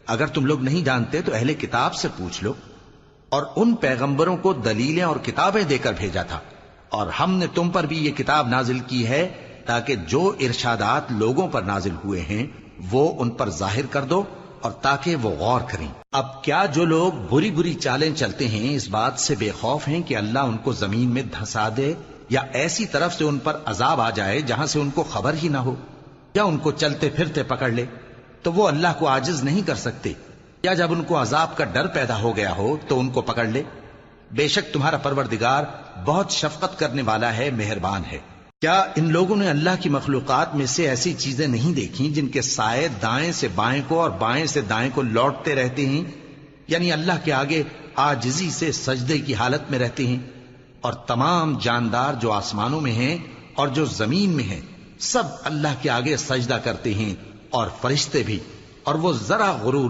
اگر تم لوگ نہیں جانتے تو اہل کتاب سے پوچھ لو، اور ان پیغمبروں کو دلیلیں اور کتابیں دے کر بھیجا تھا، اور ہم نے تم پر بھی یہ کتاب نازل کی ہے تاکہ جو ارشادات لوگوں پر نازل ہوئے ہیں وہ ان پر ظاہر کر دو، اور تاکہ وہ غور کریں۔ اب کیا جو لوگ بری بری چالیں چلتے ہیں اس بات سے بے خوف ہیں کہ اللہ ان کو زمین میں دھسا دے، یا ایسی طرف سے ان پر عذاب آ جائے جہاں سے ان کو خبر ہی نہ ہو، یا ان کو چلتے پھرتے پکڑ لے تو وہ اللہ کو عاجز نہیں کر سکتے، یا جب ان کو عذاب کا ڈر پیدا ہو گیا ہو تو ان کو پکڑ لے؟ بے شک تمہارا پروردگار بہت شفقت کرنے والا ہے، مہربان ہے۔ کیا ان لوگوں نے اللہ کی مخلوقات میں سے ایسی چیزیں نہیں دیکھی جن کے سائے دائیں سے بائیں کو اور بائیں سے دائیں کو لوٹتے رہتے ہیں، یعنی اللہ کے آگے عاجزی سے سجدے کی حالت میں رہتے ہیں؟ اور تمام جاندار جو آسمانوں میں ہیں اور جو زمین میں ہیں سب اللہ کے آگے سجدہ کرتے ہیں، اور فرشتے بھی، اور وہ ذرا غرور